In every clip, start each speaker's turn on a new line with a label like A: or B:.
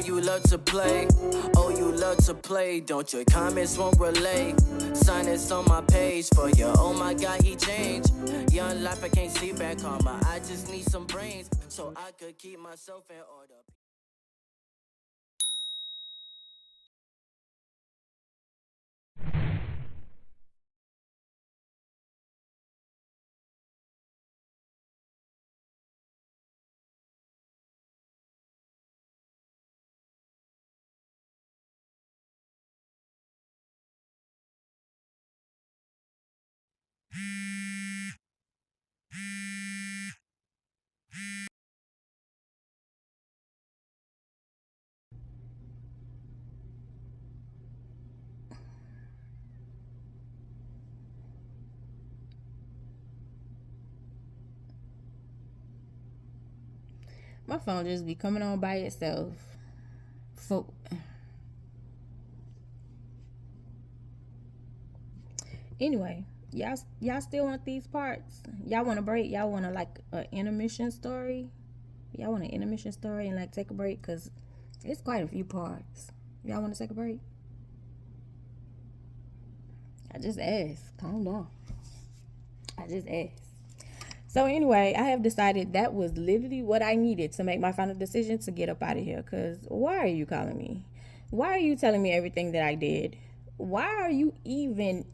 A: you love to play. Oh, you love to play. Don't your comments won't relay. Sign this on my page for you. Oh my God, he changed. Young life, I can't see back karma. I just need some brains so I could keep myself in order.
B: My phone just be coming on by itself. Anyway, y'all still want these parts? Y'all want a break? Y'all want to like an intermission story? Y'all want an intermission story and like take a break? Because it's quite a few parts. Y'all want to take a break? I just asked. Calm down. I just asked. So anyway, I have decided that was literally what I needed to make my final decision to get up out of here. Because why are you calling me? Why are you telling me everything that I did? Why are you even...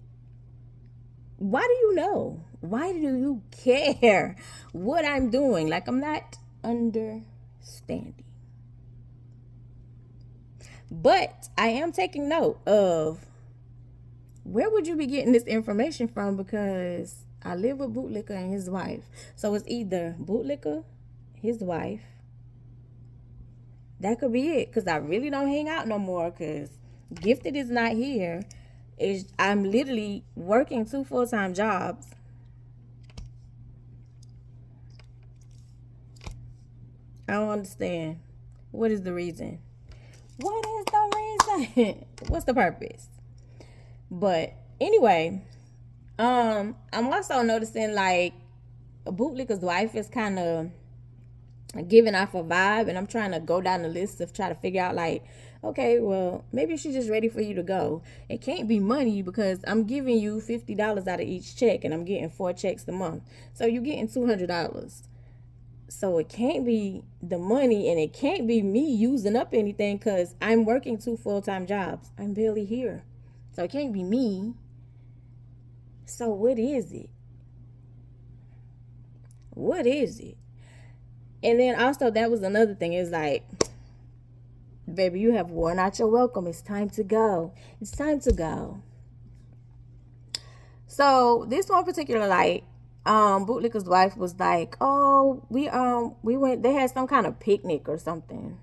B: Why do you know? Why do you care what I'm doing? Like, I'm not understanding. But I am taking note of where would you be getting this information from, because I live with Bootlicker and his wife. So it's either Bootlicker, his wife. That could be it, because I really don't hang out no more because Gifted is not here. I'm literally working 2 full-time jobs. I don't understand. What is the reason? What is the reason? What's the purpose? But anyway, I'm also noticing like Bootlicker's wife is kind of giving off a vibe, and I'm trying to go down the list of try to figure out like, okay, well, maybe she's just ready for you to go. It can't be money because I'm giving you $50 out of each check and I'm getting 4 checks a month. So you're getting $200. So it can't be the money, and it can't be me using up anything because I'm working 2 full-time jobs. I'm barely here. So it can't be me. So what is it? What is it? And then also that was another thing. It's like, baby, you have worn out your welcome. It's time to go. It's time to go. So this one particular, like, Bootlicker's wife was like, oh, we went, they had some kind of picnic or something.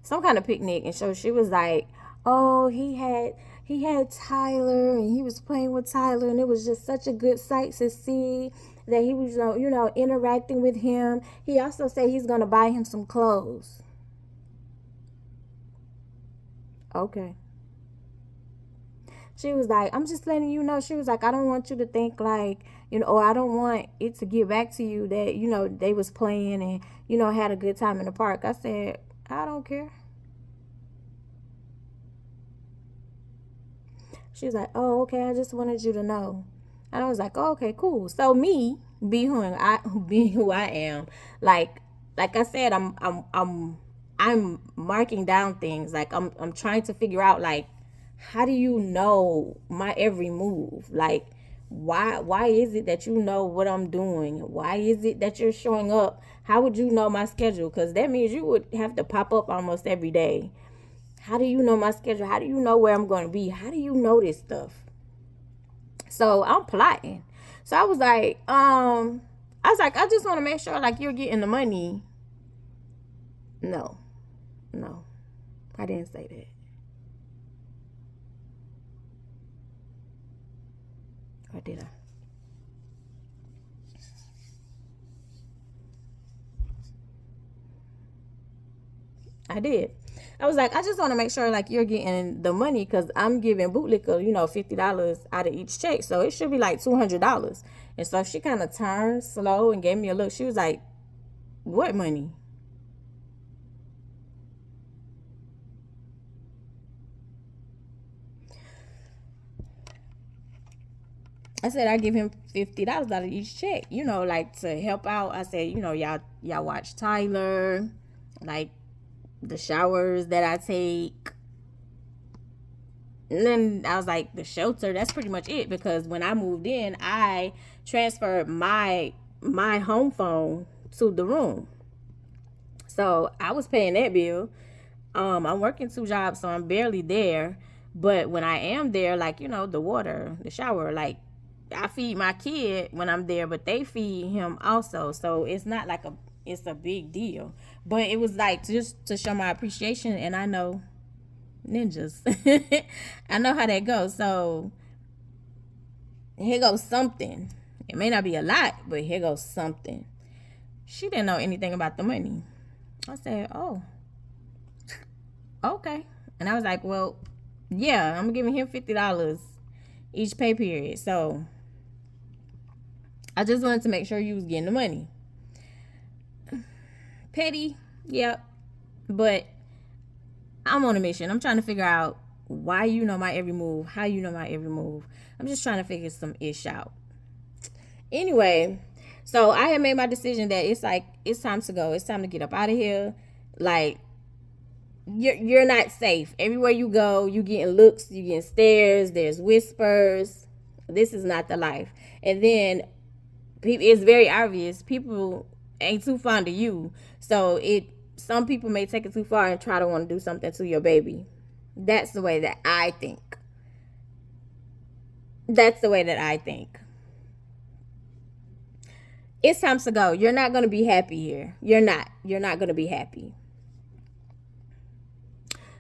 B: Some kind of picnic. And so she was like, oh, he had Tyler and he was playing with Tyler, and it was just such a good sight to see that he was, interacting with him. He also said he's going to buy him some clothes. Okay. She was like, I'm just letting you know. She was like, I don't want you to think like, or I don't want it to get back to you that, they was playing and, had a good time in the park. I said, I don't care. She was like, oh, okay, I just wanted you to know. And I was like, oh, okay, cool. So me being who I am, like I said, I'm marking down things. Like I'm trying to figure out, like, how do you know my every move? Like, why is it that you know what I'm doing? Why is it that you're showing up? How would you know my schedule? Because that means you would have to pop up almost every day. How do you know my schedule? How do you know where I'm going to be? How do you know this stuff? So I'm plotting. So I was like, I just want to make sure like you're getting the money. No, I didn't say that. Or did I? I did. I was like, I just want to make sure like you're getting the money, because I'm giving Bootlicker, $50 out of each check. So it should be like $200. And so she kind of turned slow and gave me a look. She was like, what money? I said I give him $50 out of each check, you know, like to help out. I said, you know, y'all watch Tyler, like the showers that I take. And then I was like, the shelter, that's pretty much it, because when I moved in, I transferred my home phone to the room. So I was paying that bill. I'm working 2 jobs, so I'm barely there. But when I am there, like, you know, the water, the shower, like, I feed my kid when I'm there, but they feed him also. So it's not like it's a big deal. But it was like just to show my appreciation, and I know ninjas. I know how that goes. So here goes something. It may not be a lot, but here goes something. She didn't know anything about the money. I said, oh, okay. And I was like, well, yeah, I'm giving him $50 each pay period. So I just wanted to make sure you was getting the money. Petty, yep. But I'm on a mission. I'm trying to figure out why you know my every move, how you know my every move. I'm just trying to figure some ish out. Anyway, so I had made my decision that it's like, it's time to go. It's time to get up out of here. Like, you're not safe. Everywhere you go, you getting looks, you getting stares, there's whispers. This is not the life. And then it's very obvious people ain't too fond of you. So some people may take it too far and try to want to do something to your baby. That's the way that I think. That's the way that I think. It's time to go. You're not going to be happy here. You're not going to be happy.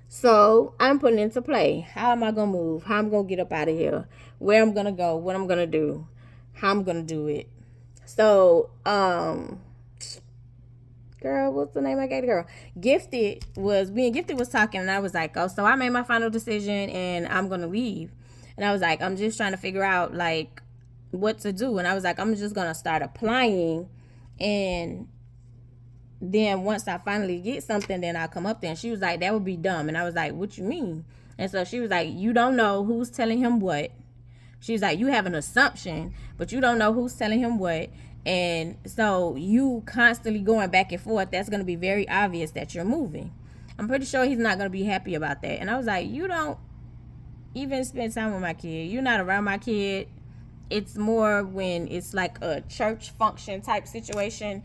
B: So I'm putting into play. How am I going to move? How I'm going to get up out of here? Where I'm going to go? What I'm going to do? How I'm going to do it? So, girl, what's the name I gave the girl? Gifted was talking, and I was like, oh, so I made my final decision and I'm going to leave. And I was like, I'm just trying to figure out like what to do. And I was like, I'm just going to start applying, and then once I finally get something, then I'll come up there. And she was like, that would be dumb. And I was like, what you mean? And so she was like, you don't know who's telling him what. She's like, you have an assumption, but you don't know who's telling him what. And so you constantly going back and forth, that's going to be very obvious that you're moving. I'm pretty sure he's not going to be happy about that. And I was like, you don't even spend time with my kid. You're not around my kid. It's more when it's like a church function type situation.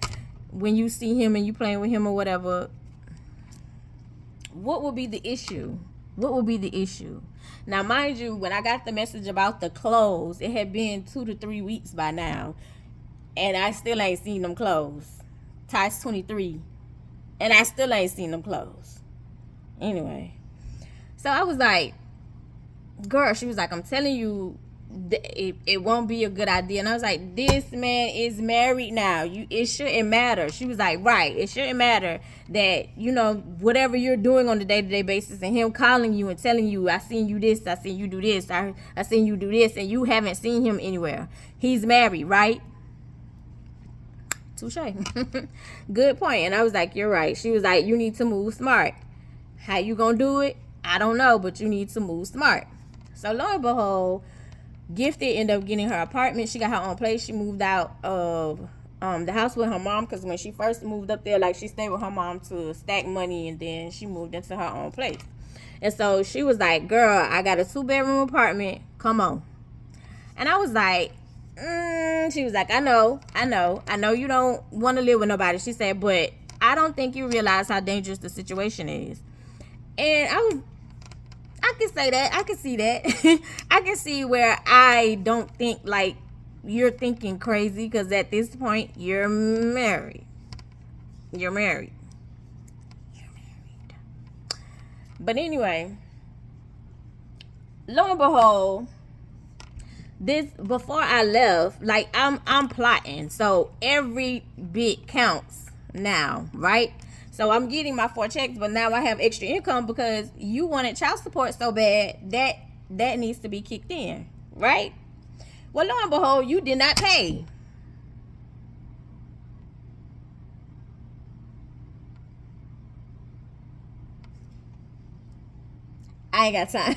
B: When you see him and you playing with him or whatever, what will be the issue? What will be the issue? Now, mind you, when I got the message about the clothes, it had been 2 to 3 weeks by now, and I still ain't seen them clothes. Ty's 23, and I still ain't seen them clothes. Anyway, so I was like, girl, she was like, I'm telling you, it won't be a good idea. And I was like, this man is married now. It shouldn't matter. She was like, right, it shouldn't matter that, you know, whatever you're doing on a day-to-day basis, and him calling you and telling you, I seen you this, I seen you do this, I seen you do this, and you haven't seen him anywhere. He's married, right? Touche. Good point. And I was like, you're right. She was like, you need to move smart. How you gonna do it? I don't know, but you need to move smart. So lo and behold, Gifted ended up getting her apartment. She got her own place. She moved out of the house with her mom, because when she first moved up there, like, she stayed with her mom to stack money, and then she moved into her own place. And so she was like, girl, I got a 2-bedroom apartment. Come on. And I was like, she was like, I know you don't want to live with nobody. She said, but I don't think you realize how dangerous the situation is. And I can say that. I can see that. I can see where I don't think like you're thinking crazy, because at this point you're married. You're married. But anyway, lo and behold, before I left, like, I'm plotting. So every bit counts now, right? So I'm getting my 4 checks, but now I have extra income because you wanted child support so bad that needs to be kicked in, right? Well, lo and behold, you did not pay. I ain't got time.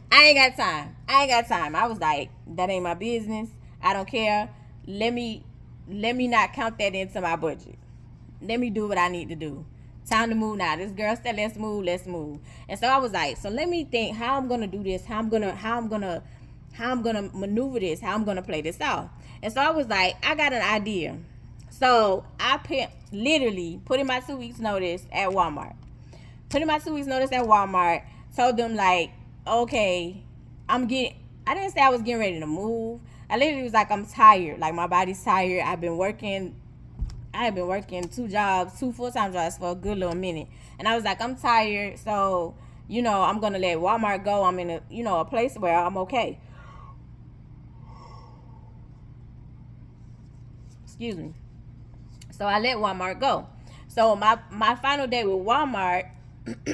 B: I ain't got time. I was like, that ain't my business. I don't care. Let me not count that into my budget. Let me do what I need to do. Time to move now. This girl said, let's move. And so I was like, so let me think how I'm gonna do this, how I'm gonna maneuver this, how I'm gonna play this out. And so I was like, I got an idea. So I literally put in my 2 weeks notice at Walmart. Told them like, okay, I didn't say I was getting ready to move. I literally was like, I'm tired. Like, my body's tired. I had been working 2 full-time jobs for a good little minute. And I was like, I'm tired. So, I'm going to let Walmart go. I'm in a place where I'm okay. Excuse me. So I let Walmart go. So my final day with Walmart,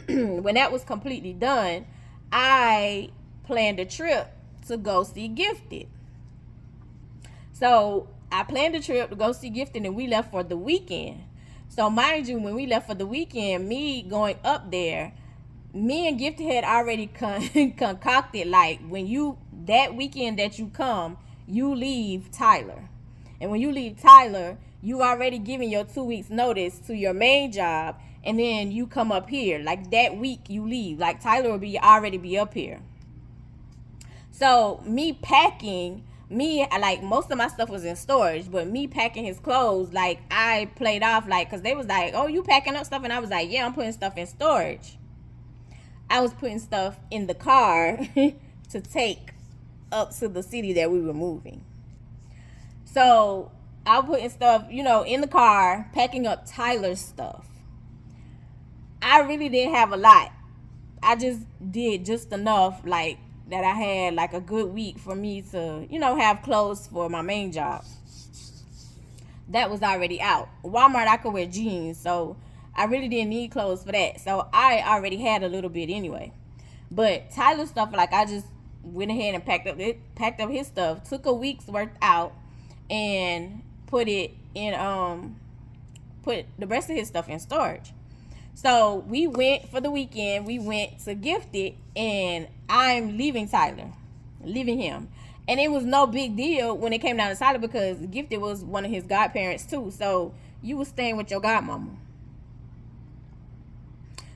B: when that was completely done, I planned a trip to go see Gifted. So I planned a trip to go see Gifted, and we left for the weekend. So mind you, when we left for the weekend, me going up there, me and Gifted had already concocted, like, that weekend that you come, you leave Tyler. And when you leave Tyler, you already given your 2 weeks notice to your main job, and then you come up here. Like, that week you leave. Like, Tyler will already be up here. So me packing, like, most of my stuff was in storage, but me packing his clothes, like, I played off, like, because they was like, oh, you packing up stuff? And I was like, yeah, I'm putting stuff in storage. I was putting stuff in the car to take up to the city that we were moving. So I was putting stuff, in the car, packing up Tyler's stuff. I really didn't have a lot. I just did just enough, like, that I had, like, a good week for me to, have clothes for my main job. That was already out. Walmart, I could wear jeans, so I really didn't need clothes for that. So I already had a little bit anyway. But Tyler's stuff, like, I just went ahead and packed up his stuff, took a week's worth out, and put it in, put the rest of his stuff in storage. So we went for the weekend. We went to Gifted, and I'm leaving Tyler, leaving him. And it was no big deal when it came down to Tyler, because Gifted was one of his godparents too. So you was staying with your godmama.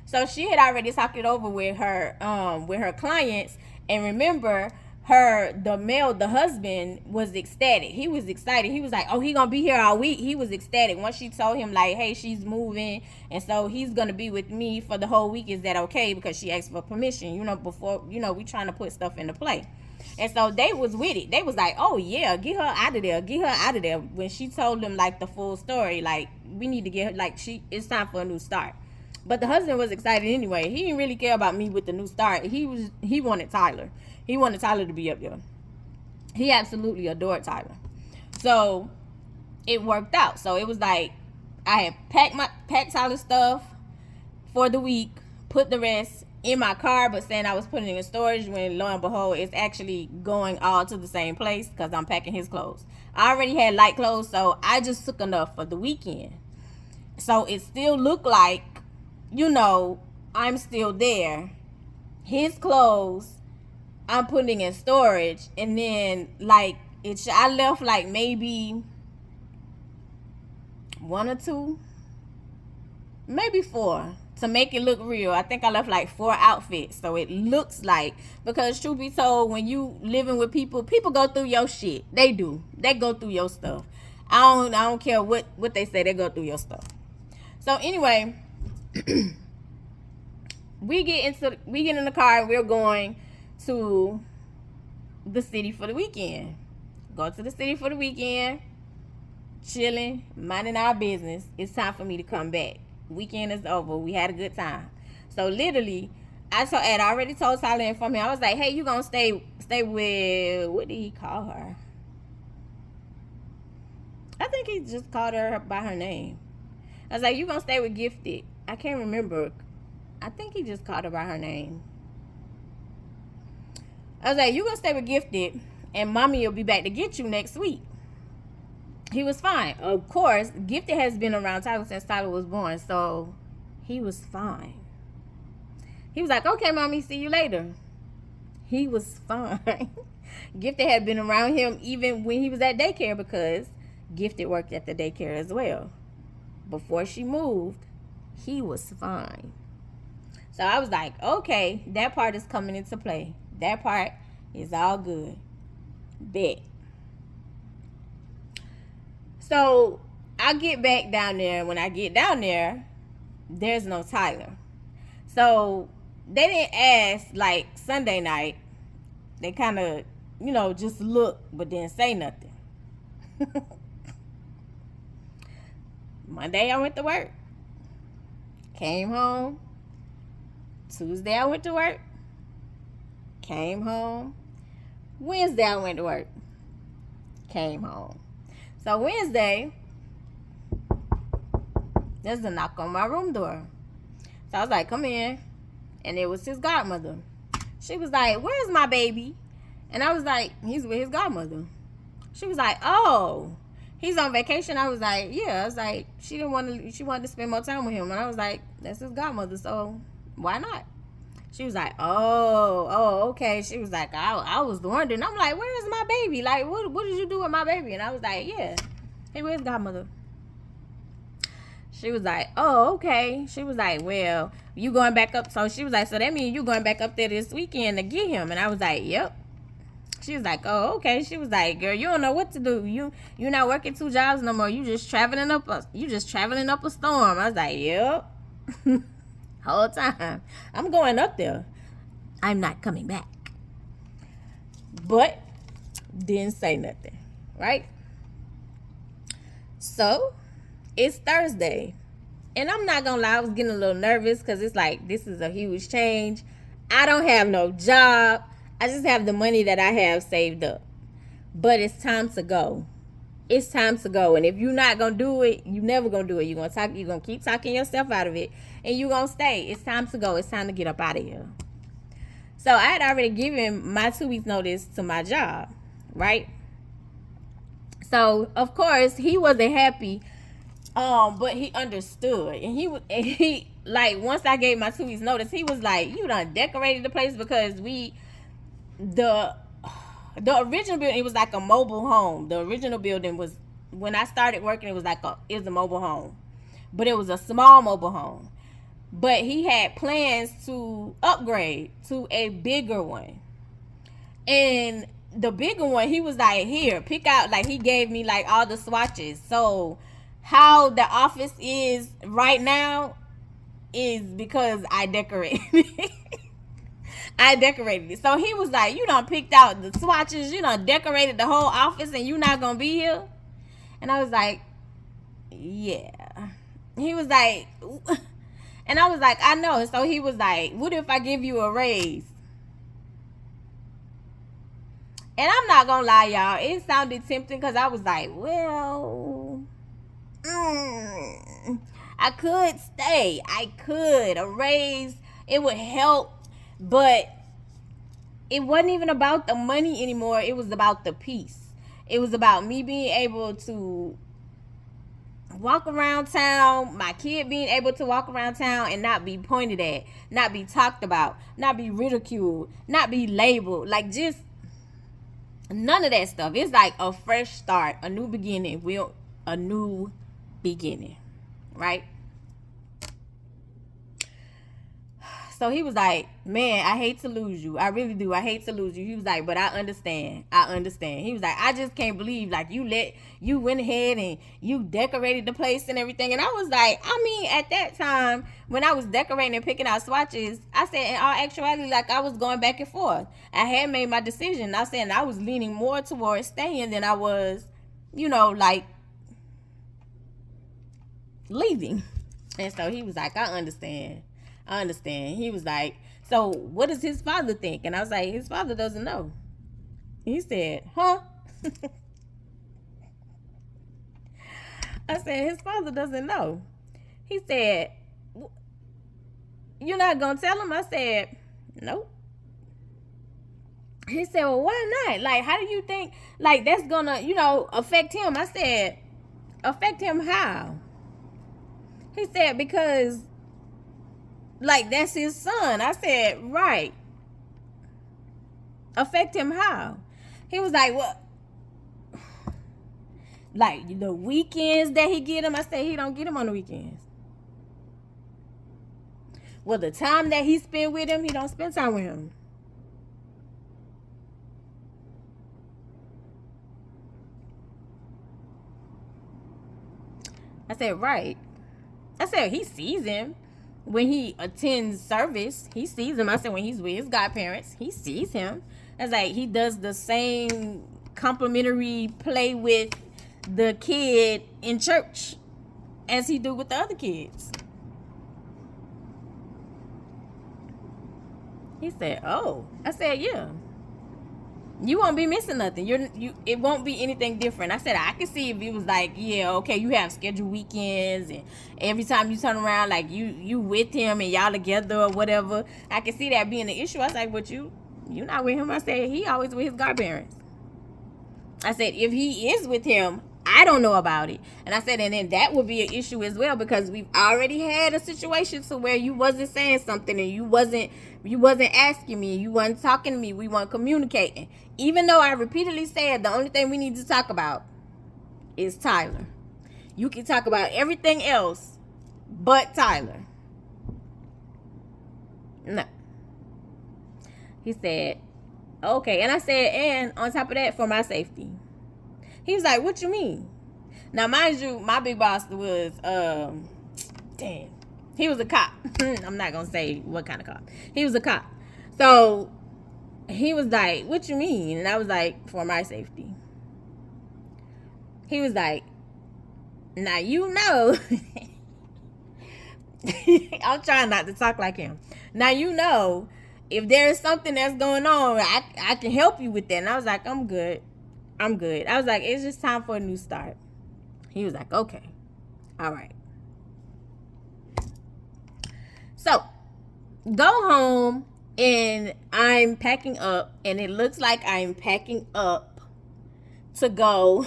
B: So she had already talked it over with her clients. And remember, the husband was ecstatic. He was excited. He was like, oh, he gonna be here all week. He was ecstatic. Once she told him, like, hey, she's moving, and so he's gonna be with me for the whole week. Is that okay? Because she asked for permission, before, we trying to put stuff into play. And so they was with it. They was like, oh yeah, get her out of there. When she told them, like, the full story, like, we need to get her, like, it's time for a new start. But the husband was excited anyway. He didn't really care about me with the new start. He wanted Tyler. He wanted Tyler to be up there. He absolutely adored Tyler. So it worked out. So it was like, I had packed Tyler's stuff for the week, put the rest in my car, but saying I was putting it in storage, when lo and behold, it's actually going all to the same place because I'm packing his clothes. I already had light clothes, so I just took enough for the weekend. So it still looked like, I'm still there. His clothes, I'm putting in storage, and then, like, I left, like, maybe 1 or 2, maybe 4, to make it look real. I think I left, like, 4 outfits, so it looks like, because truth be told, when you living with people go through your shit. They do. They go through your stuff. I don't care what they say. They go through your stuff. So anyway, we get in the car, and we're going to the city for the weekend. Go to the city for the weekend, chilling, minding our business. It's time for me to come back. Weekend is over. We had a good time. So literally, I had already told Tyler and from him, I was like, hey, you gonna stay with, what did he call her? I think he just called her by her name. I was like, you gonna stay with Gifted? I can't remember. I think he just called her by her name. I was like, you gonna stay with Gifted, and mommy will be back to get you next week. He was fine. Of course, Gifted has been around Tyler since Tyler was born, so he was fine. He was like, okay, mommy, see you later. He was fine. Gifted had been around him even when he was at daycare because Gifted worked at the daycare as well. Before she moved, he was fine. So I was like, okay, that part is coming into play. That part is all good. Bet. So I get back down there. When I get down there, there's no Tyler. So they didn't ask like Sunday night. They kind of, just look, but didn't say nothing. Monday I went to work. Came home. Tuesday I went to work. Came home. Wednesday I went to work. Came home. So Wednesday, there's a knock on my room door. So I was like, come in. And it was his godmother. She was like, where's my baby? And I was like, he's with his godmother. She was like, oh, he's on vacation. I was like, yeah. I was like, she wanted to spend more time with him. And I was like, that's his godmother, so why not? She was like, oh, okay. She was like, I was wondering. I'm like, where is my baby? Like, what did you do with my baby? And I was like, yeah, hey, where's godmother? She was like, oh, okay. She was like, well, you going back up. So she was like, so that means you going back up there this weekend to get him. And I was like, yep. She was like, oh, okay. She was like, girl, you don't know what to do. You're not working 2 jobs no more. You just traveling up a storm. I was like, yep. Whole time. I'm going up there. I'm not coming back. But didn't say nothing. Right? So it's Thursday. And I'm not gonna lie, I was getting a little nervous because it's like, this is a huge change. I don't have no job. I just have the money that I have saved up. But it's time to go. It's time to go. And if you're not gonna do it, you never gonna do it. You're gonna keep talking yourself out of it. And you're gonna stay. It's time to go. It's time to get up out of here. So I had already given my 2 weeks notice to my job, right? So of course he wasn't happy. But he understood. And he like, once I gave my 2 weeks notice, he was like, you done decorated the place because the original building, it was like a mobile home. The original building was, when I started working, it was a mobile home. But it was a small mobile home. But he had plans to upgrade to a bigger one. And the bigger one, he was like, here, pick out, like, he gave me like all the swatches. So how the office is right now is because I decorated it. I decorated it. So he was like, you done picked out the swatches, you done decorated the whole office, and you not gonna be here? And I was like, yeah. He was like, and I was like, I know. So he was like, what if I give you a raise? And I'm not gonna lie, y'all, it sounded tempting because I was like, well, I could stay. I could. A raise, it would help. But it wasn't even about the money anymore. It was about the peace. It was about me being able to walk around town, my kid being able to walk around town and not be pointed at, not be talked about, not be ridiculed, not be labeled. Like, just none of that stuff. It's like a fresh start, a new beginning. A new beginning, right? So he was like, man, I hate to lose you. I really do. I hate to lose you. He was like, but I understand. He was like, I just can't believe, like, you went ahead and you decorated the place and everything. And I was like, I mean, at that time, when I was decorating and picking out swatches, I said, in all actuality, like, I was going back and forth. I had made my decision. I said I was leaning more towards staying than I was, like, leaving. And so he was like, I understand. He was like, so what does his father think? And I was like, his father doesn't know. He said, huh? I said, his father doesn't know. He said, you're not going to tell him? I said, nope. He said, well, why not? Like, how do you think, like, that's going to, affect him? I said, affect him how? He said, because Like, that's his son. I said, right. Affect him how? He was like, what? Like, the weekends that he get him, I said he don't get him on the weekends. Well, the time that he spend with him, he don't spend time with him. I said, right. I said, he sees him when he attends service. He sees him. I said, when he's with his godparents, he sees him. I was like, he does the same complimentary play with the kid in church as he do with the other kids. He said, oh. I said, yeah. You won't be missing nothing. It won't be anything different. I said, I could see if it was like, yeah, okay, you have scheduled weekends and every time you turn around, like you with him and y'all together or whatever. I could see that being an issue. I was like, but you not with him. I said, he always with his godparents. I said, if he is with him, I don't know about it. And I said, and then that would be an issue as well, because we've already had a situation to where you wasn't saying something and you wasn't asking me, you wasn't talking to me, we weren't communicating. Even though I repeatedly said the only thing we need to talk about is Tyler. You can talk about everything else but Tyler. No. He said, okay. And I said, and on top of that, for my safety. He was like, what you mean? Now, mind you, my big boss was, he was a cop. I'm not going to say what kind of cop. He was a cop. So, he was like, what you mean? And I was like, for my safety. He was like, now you know. I'm trying not to talk like him. Now you know, if there's something that's going on, I can help you with that. And I was like, I'm good. I was like, it's just time for a new start. He was like, okay. All right. So, go home, and I'm packing up, and it looks like I'm packing up to go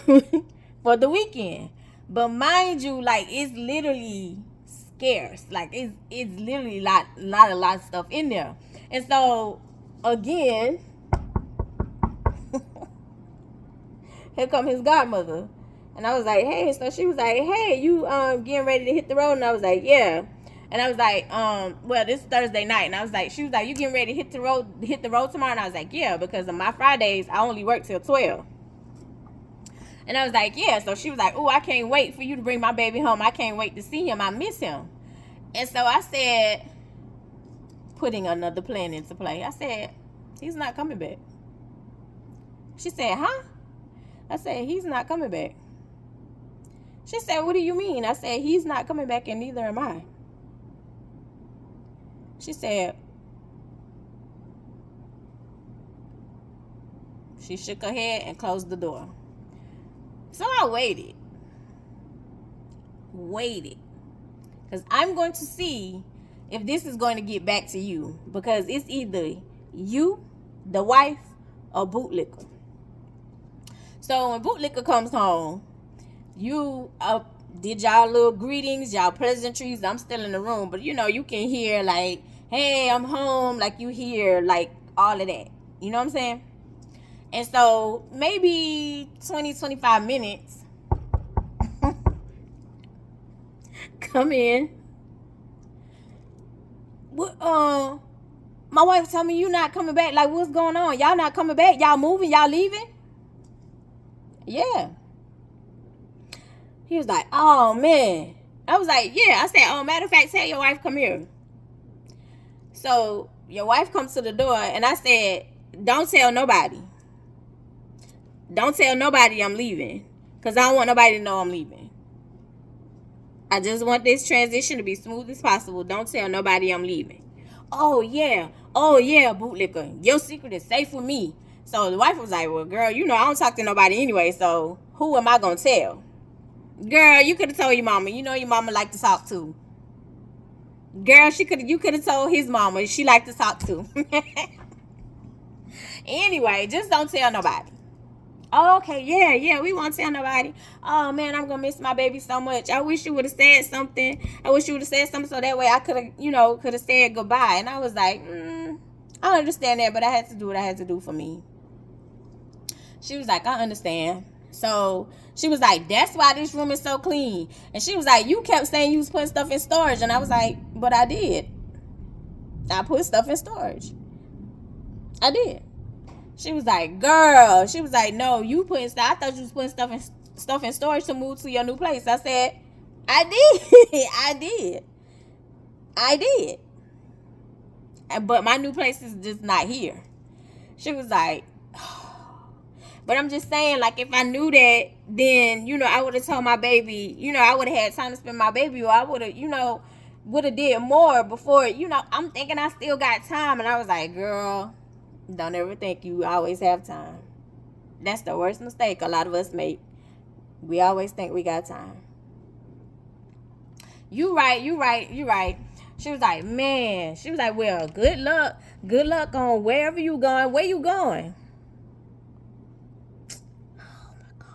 B: for the weekend. But mind you, like, it's literally scarce. Like, it's literally a lot of stuff in there. And so, again, here come his godmother. And I was like, hey. So she was like, hey, you getting ready to hit the road? And I was like, yeah. And I was like, well, this is Thursday night. And I was like, she was like, you getting ready to hit the road tomorrow? And I was like, yeah, because on my Fridays, I only work till 12. And I was like, yeah. So she was like, oh, I can't wait for you to bring my baby home. I can't wait to see him. I miss him. And so I said, putting another plan into play, I said, he's not coming back. She said, huh? I said, he's not coming back. She said, what do you mean? I said, he's not coming back, and neither am I. She said, she shook her head and closed the door. So I waited. Because I'm going to see if this is going to get back to you. Because it's either you, the wife, or bootlicker. So when bootlicker comes home, you did y'all little greetings, y'all pleasantries. I'm still in the room, but you know, you can hear like, hey, I'm home. Like you hear like all of that. You know what I'm saying? And so maybe 20, 25 minutes come in. What, my wife told me you not coming back. Like, what's going on? Y'all not coming back? Y'all moving? Y'all leaving? Yeah. He was like, oh, man. I was like, yeah. I said, oh, matter of fact, tell your wife come here. So your wife comes to the door, and I said, don't tell nobody. Don't tell nobody I'm leaving, because I don't want nobody to know I'm leaving. I just want this transition to be smooth as possible. Don't tell nobody I'm leaving. Oh, yeah, bootlicker. Your secret is safe with me. So the wife was like, well, girl, you know I don't talk to nobody anyway, so who am I going to tell? Girl, you could have told your mama. You know your mama like to talk too. Girl, you could have told his mama. She like to talk too. Anyway, just don't tell nobody. Oh, okay, yeah, we won't tell nobody. Oh man, I'm gonna miss my baby so much. I wish you would have said something. I wish you would have said something so that way I could have, could have said goodbye. And I was like, I understand that, but I had to do what I had to do for me. She was like, I understand. So she was like, that's why this room is so clean. And she was like, you kept saying you was putting stuff in storage. And I was like, but I did. I put stuff in storage. I did. She was like, girl. She was like, no, you putting stuff. I thought you was putting stuff in storage to move to your new place. I said, I did. I did. But my new place is just not here. She was like, but I'm just saying, like, if I knew that, then, I would have told my baby, I would have had time to spend my baby, or I would have, would have did more before, I'm thinking I still got time. And I was like, girl, don't ever think you always have time. That's the worst mistake a lot of us make. We always think we got time. You right. She was like, man. She was like, well, good luck on wherever you going. Where you going? Oh my God.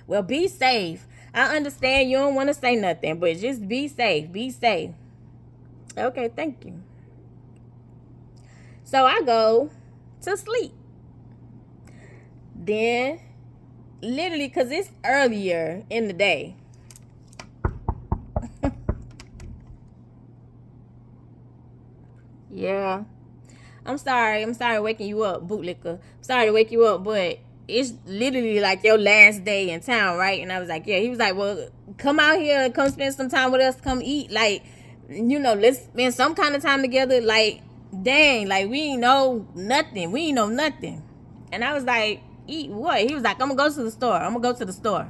B: Well, be safe. I understand you don't want to say nothing, but just be safe. Be safe. Okay, thank you. So I go to sleep. Then, literally, because it's earlier in the day. Yeah. I'm sorry waking you up, bootlicker. I'm sorry to wake you up, but it's literally like your last day in town, right? And I was like, yeah. He was like, well, come out here and come spend some time with us. Come eat. Like, let's spend some kind of time together. Like, dang, like, we ain't know nothing. And I was like, eat what? He was like, I'm gonna go to the store.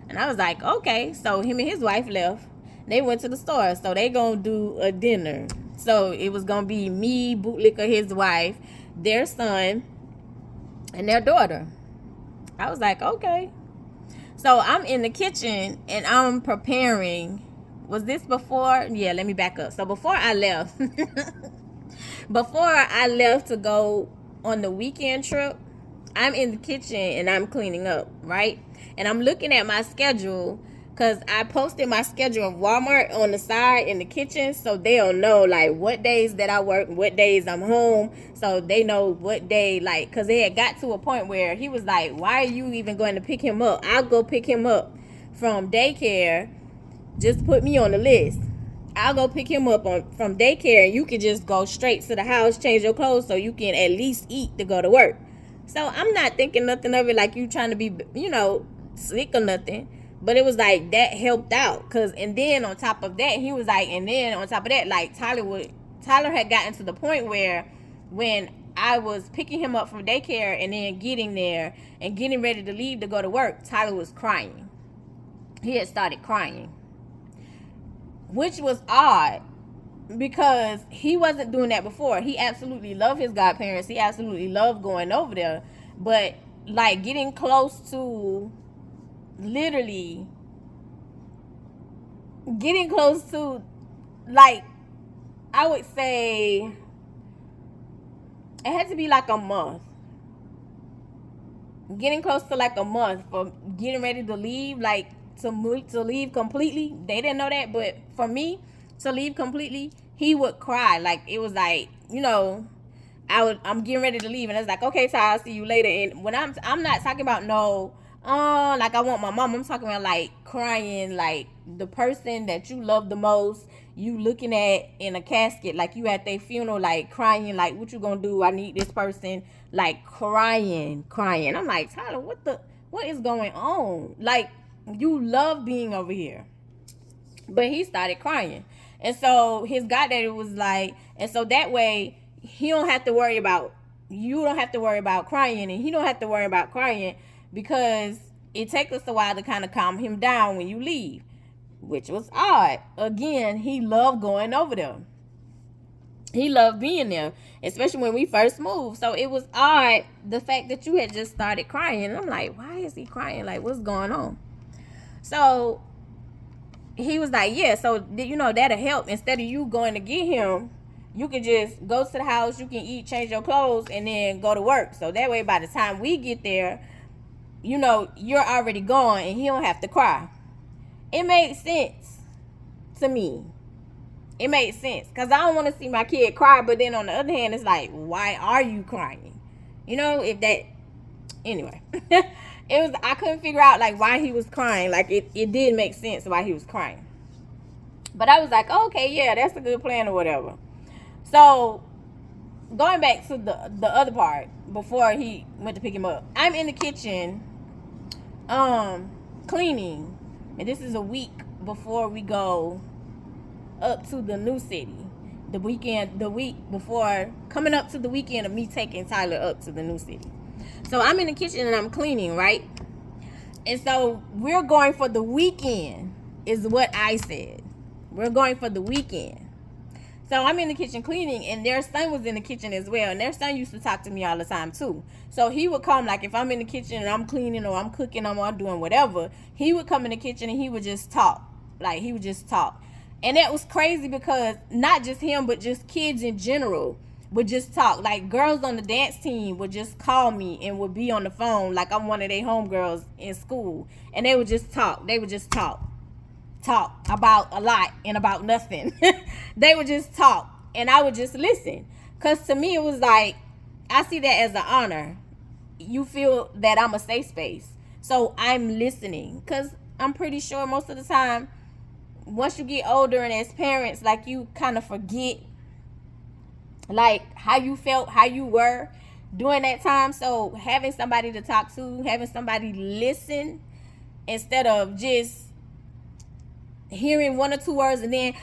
B: And I was like, okay. So him and his wife left. They went to the store. So they gonna do a dinner. So it was gonna be me, bootlicker, his wife, their son, and their daughter. I was like, okay. So I'm in the kitchen and I'm preparing. Was this before? Yeah, let me back up. So before I left, to go on the weekend trip, I'm in the kitchen and I'm cleaning up, right? And I'm looking at my schedule because I posted my schedule of Walmart on the side in the kitchen, so they'll know like what days that I work, what days I'm home, so they know what day, like, because they had got to a point where he was like, why are you even going to pick him up? I'll go pick him up from daycare. Just put me on the list. I'll go pick him up from daycare, and you can just go straight to the house, change your clothes so you can at least eat to go to work. So I'm not thinking nothing of it like you trying to be, slick or nothing. But it was like that helped out. And then on top of that, he was like, like Tyler had gotten to the point where when I was picking him up from daycare and then getting there and getting ready to leave to go to work, Tyler was crying. He had started crying, which was odd because he wasn't doing that before. He absolutely loved his godparents. He absolutely loved going over there. But like getting close to like, I would say it had to be like a month. Getting close to like a month for getting ready to leave, like to leave completely. They didn't know that, but for me to leave completely, he would cry. Like it was like, I'm getting ready to leave, and I was like, okay, Ty, I'll see you later. And when I'm not talking about like I want my mom. I'm talking about like crying, like the person that you love the most, you looking at in a casket, like you at their funeral, like crying, like what you gonna do? I need this person, like crying. I'm like, Tyler, what is going on? Like you love being over here, but he started crying, and so his goddaddy was like, and so that way you don't have to worry about crying, and he don't have to worry about crying. Because it takes us a while to kind of calm him down when you leave, which was odd. Again, he loved going over there. He loved being there, especially when we first moved. So it was odd, the fact that you had just started crying. And I'm like, why is he crying? Like, what's going on? So he was like, yeah, so, that'll help. Instead of you going to get him, you can just go to the house, you can eat, change your clothes, and then go to work. So that way, by the time we get there, you know, you're already gone and he don't have to cry. It made sense to me. It made sense because I don't want to see my kid cry, but then on the other hand, it's like, why are you crying? You know, if that, anyway, I couldn't figure out like why he was crying. Like it did make sense why he was crying. But I was like, oh, okay, yeah, that's a good plan or whatever. So going back to the other part before he went to pick him up, I'm in the kitchen, cleaning, and this is a week before we go up to the new city. The week before, coming up to the weekend of me taking Tyler up to the new city. So I'm in the kitchen and I'm cleaning, right? And so we're going for the weekend, is what I said. We're going for the weekend. So I'm in the kitchen cleaning, and their son was in the kitchen as well. And their son used to talk to me all the time too. So he would come, like if I'm in the kitchen and I'm cleaning or I'm cooking or I'm doing whatever, he would come in the kitchen and he would just talk. Like he would just talk. And that was crazy because not just him, but just kids in general would just talk. Like girls on the dance team would just call me and would be on the phone like I'm one of their homegirls in school. And they would just talk. They would just talk about a lot and about nothing. They would just talk and I would just listen. Because to me it was like, I see that as an honor. You feel that I'm a safe space. So I'm listening. Because I'm pretty sure most of the time, once you get older and as parents, like you kind of forget like how you felt, how you were during that time. So having somebody to talk to, having somebody listen instead of just hearing one or two words and then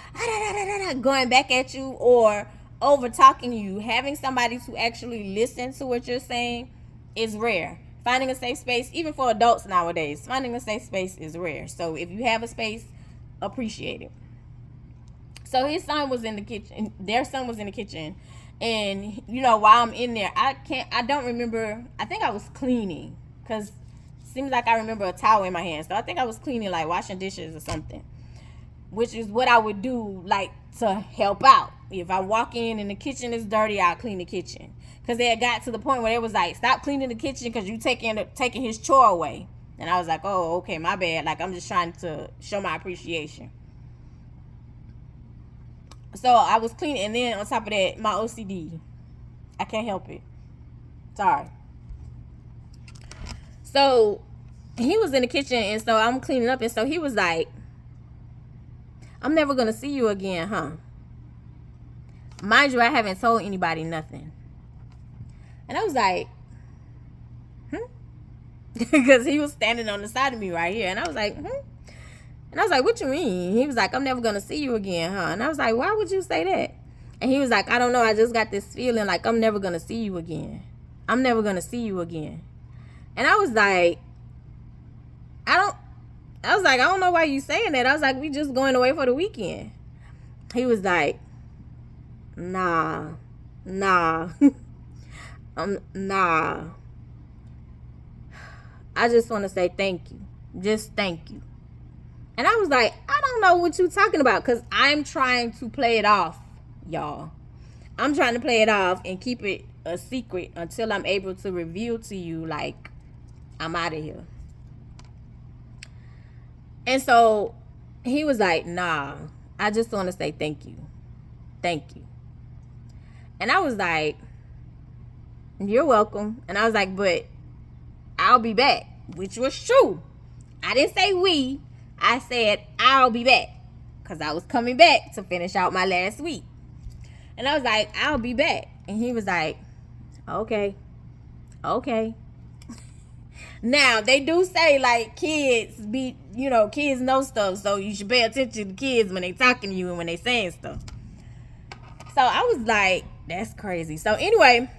B: going back at you or over talking you, having somebody to actually listen to what you're saying is rare. Finding a safe space, even for adults nowadays, finding a safe space is rare. So if you have a space, appreciate it. So his son was in the kitchen, their son was in the kitchen, and you know, while I'm in there, I don't remember, I think I was cleaning, because it seems like I remember a towel in my hand. So I think I was cleaning, like washing dishes or something, which is what I would do, like to help out. If I walk in and the kitchen is dirty, I'll clean the kitchen. Because they had got to the point where they was like, stop cleaning the kitchen because you taking his chore away. And I was like, oh, okay, my bad. Like, I'm just trying to show my appreciation. So I was cleaning, and then on top of that, my OCD. I can't help it. Sorry. So he was in the kitchen, and so I'm cleaning up, and so he was like, I'm never going to see you again, huh? Mind you, I haven't told anybody nothing. And I was like, because he was standing on the side of me right here. And I was like, And I was like, what you mean? He was like, I'm never going to see you again, huh? And I was like, why would you say that? And he was like, I don't know. I just got this feeling like I'm never going to see you again. I'm never going to see you again. And I was like, I don't know why you saying that. I was like, we just going away for the weekend. He was like, nah. Nah. I just want to say thank you. Just thank you. And I was like, I don't know what you're talking about, because I'm trying to play it off, y'all. I'm trying to play it off and keep it a secret until I'm able to reveal to you, like, I'm out of here. And so he was like, nah, I just want to say thank you. Thank you. And I was like, you're welcome. And I was like, but I'll be back, which was true. I didn't say we. I said I'll be back, because I was coming back to finish out my last week. And I was like, I'll be back. And he was like, okay. Now, they do say, like, kids know stuff, so you should pay attention to kids when they talking to you and when they saying stuff. So I was like, that's crazy. So anyway,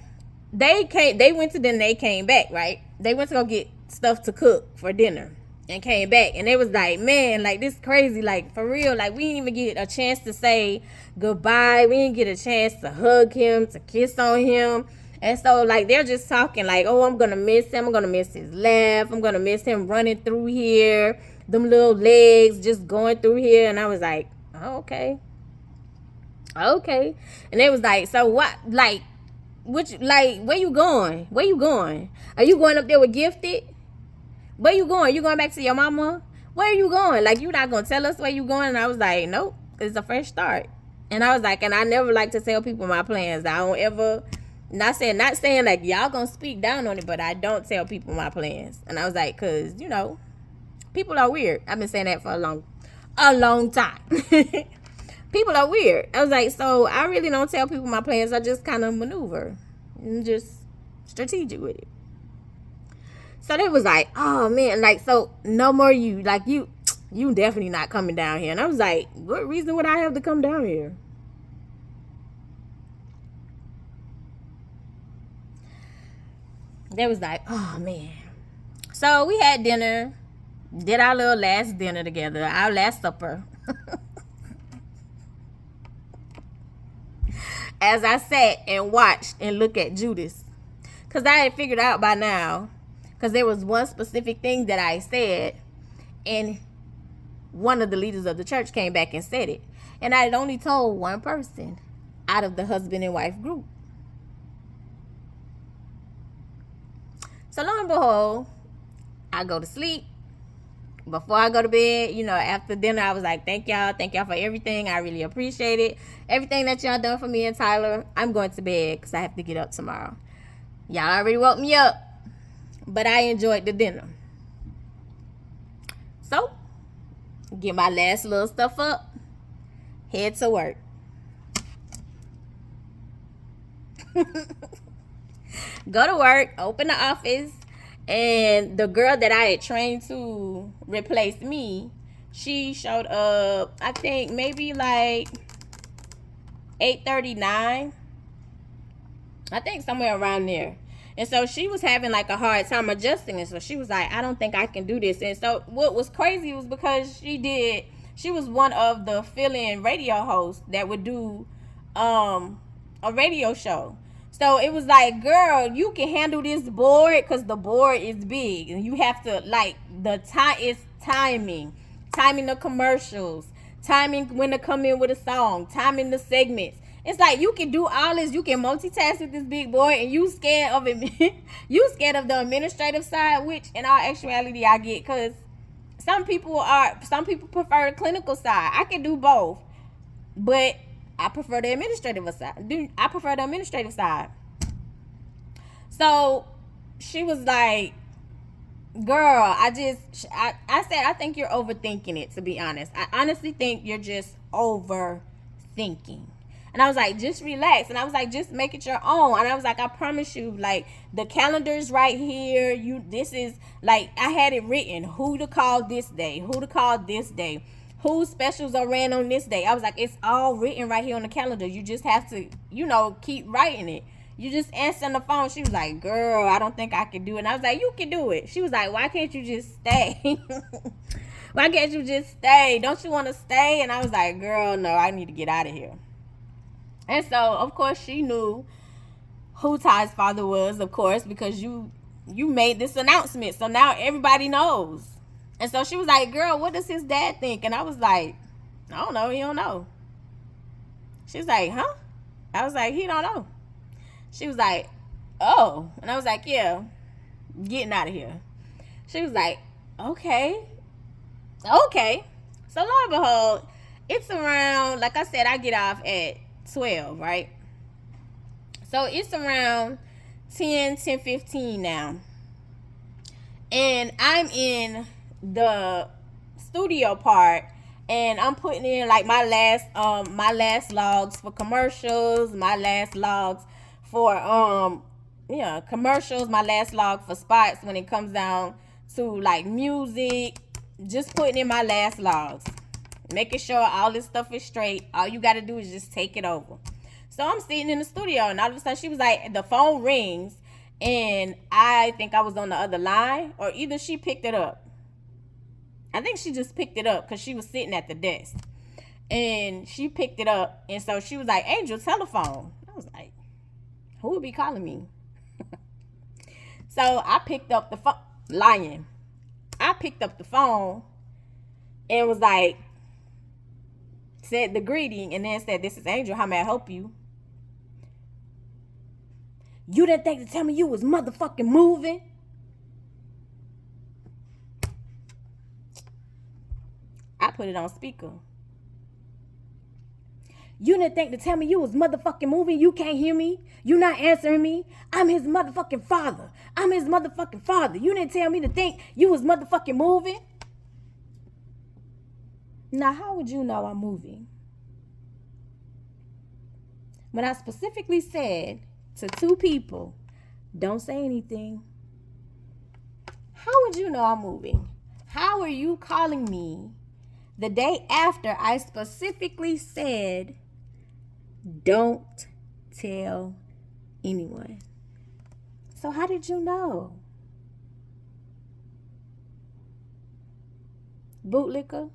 B: they went to dinner, they came back, right? They went to go get stuff to cook for dinner and came back. And they was like, man, like, this crazy, like, for real, like, we didn't even get a chance to say goodbye. We didn't get a chance to hug him, to kiss on him. And so, like, they're just talking like, oh, I'm going to miss him. I'm going to miss his laugh. I'm going to miss him running through here. Them little legs just going through here. And I was like, oh, okay. And they was like, so what, like, where you going? Are you going up there with Gifted? where you going? You going back to your mama? Where are you going? Like, you not gonna tell us where you going? And I was like, nope, it's a fresh start. And I was like, and I never like to tell people my plans. I don't ever, not saying like y'all gonna speak down on it, but I don't tell people my plans. And I was like, cause you know, people are weird. I've been saying that for a long time. People are weird. I was like, so I really don't tell people my plans. I just kind of maneuver and just strategic with it. So they was like, oh man, like, so no more you, like, you definitely not coming down here. And I was like, what reason would I have to come down here? They was like, oh man. So we had dinner, did our little last dinner together, our last supper. As I sat and watched and looked at Judas, because I had figured out by now, because there was one specific thing that I said, and one of the leaders of the church came back and said it. And I had only told one person out of the husband and wife group. So lo and behold, I go to sleep. Before I go to bed, you know, after dinner, I was like, thank y'all for everything. I really appreciate it. Everything that y'all done for me and Tyler. I'm going to bed because I have to get up tomorrow. Y'all already woke me up, but I enjoyed the dinner. So, get my last little stuff up, head to work. Go to work, open the office, and the girl that I had trained to replace me, she showed up, I think maybe like 8:39. I think somewhere around there. And so she was having like a hard time adjusting. And so she was like, I don't think I can do this. And so what was crazy was because she was one of the fill-in radio hosts that would do a radio show. So it was like, girl, you can handle this board because the board is big. And you have to, like, the time is timing the commercials, timing when to come in with a song, timing the segments. It's like you can do all this. You can multitask with this big board, and you scared of it. You scared of the administrative side, which in all actuality I get, because some people prefer the clinical side. I can do both, but I prefer the administrative side. So she was like, girl, I said, I think you're overthinking it, to be honest. I honestly think you're just overthinking. And I was like, just relax. And I was like, just make it your own. And I was like, I promise you, like, the calendar's right here. This is, like, I had it written. Who to call this day. Who to call this day. Whose specials are ran on this day. I was like, it's all written right here on the calendar. You just have to, keep writing it. You just answer on the phone. She was like, girl, I don't think I can do it. And I was like, you can do it. She was like, why can't you just stay? Why can't you just stay? Don't you want to stay? And I was like, girl, no, I need to get out of here. And so, of course, she knew who Ty's father was, of course, because you made this announcement. So now everybody knows. And so she was like, girl, what does his dad think? And I was like, I don't know. He don't know. She was like, huh? I was like, he don't know. She was like, oh. And I was like, yeah, getting out of here. She was like, okay. So lo and behold, it's around, like I said, I get off at 12, right? So it's around 10:15 now. And I'm in the studio part, and I'm putting in like my last logs for commercials, my last logs for commercials, my last log for spots when it comes down to like music, just putting in my last logs, making sure all this stuff is straight. All you got to do is just take it over. So I'm sitting in the studio, and all of a sudden she was like, the phone rings, and I think I was on the other line, or either she picked it up. I think she just picked it up because she was sitting at the desk, and she picked it up. And so she was like, Angel, telephone. I was like, who would be calling me? So I picked up the phone. Lying. I picked up the phone and was like, said the greeting, and then said, this is Angel, how may I help you? You didn't think to tell me you was motherfucking moving? I put it on speaker. You didn't think to tell me you was motherfucking moving? You can't hear me? You not answering me? I'm his motherfucking father. I'm his motherfucking father. You didn't tell me to think you was motherfucking moving? Now, how would you know I'm moving? When I specifically said to two people, don't say anything. How would you know I'm moving? How are you calling me the day after I specifically said, don't tell anyone? So how did you know? Bootlicker?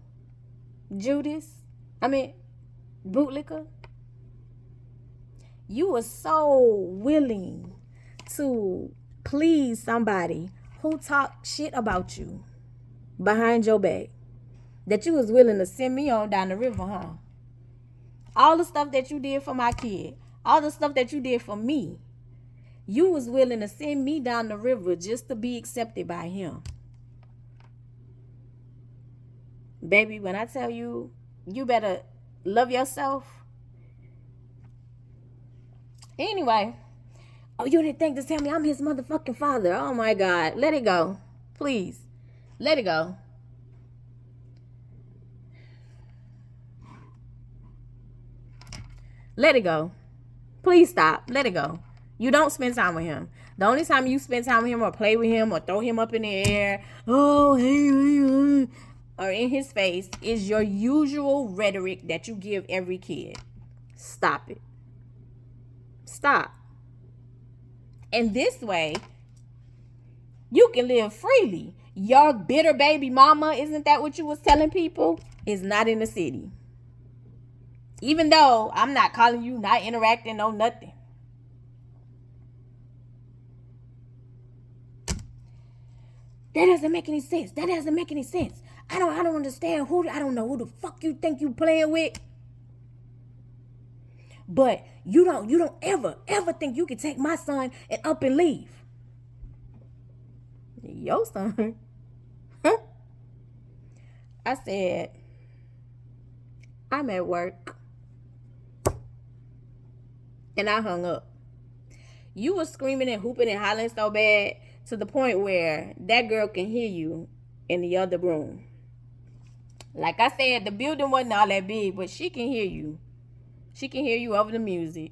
B: Bootlicker? You were so willing to please somebody who talked shit about you behind your back that you was willing to send me on down the river, huh? All the stuff that you did for my kid, all the stuff that you did for me, you was willing to send me down the river just to be accepted by him. Baby, when I tell you, you better love yourself. Anyway, oh, you didn't think to tell me I'm his motherfucking father. Oh my God, let it go. Please, let it go. Let it go. Please stop. Let it go. You don't spend time with him. The only time you spend time with him or play with him or throw him up in the air, oh, hey, or in his face is your usual rhetoric that you give every kid. Stop it. Stop. And this way, you can live freely. Your bitter baby mama, isn't that what you was telling people? Is not in the city. Even though I'm not calling you, not interacting, no nothing. That doesn't make any sense. That doesn't make any sense. I don't understand I don't know who the fuck you think you playing with. But you don't ever think you can take my son and up and leave. Your son? Huh? I said, I'm at work. And I hung up. You were screaming and hooping and hollering so bad to the point where that girl can hear you in the other room. Like I said, the building wasn't all that big, but she can hear you. She can hear you over the music.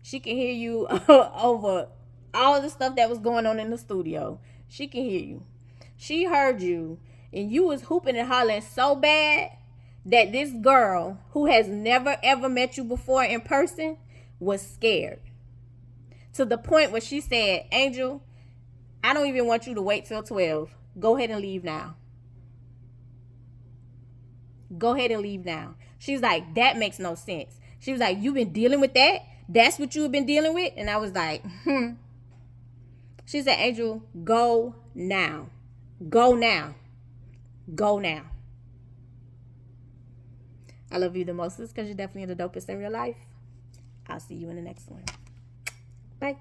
B: She can hear you over all the stuff that was going on in the studio. She can hear you. She heard you, and you was hooping and hollering so bad that this girl, who has never ever met you before in person, was scared. To the point where she said, Angel, I don't even want you to wait till 12. Go ahead and leave now. Go ahead and leave now. She's like, that makes no sense. She was like, you've been dealing with that? That's what you've been dealing with? And I was like, She said, Angel, go now. Go now. Go now. I love you the most because you're definitely the dopest in real life. I'll see you in the next one. Bye.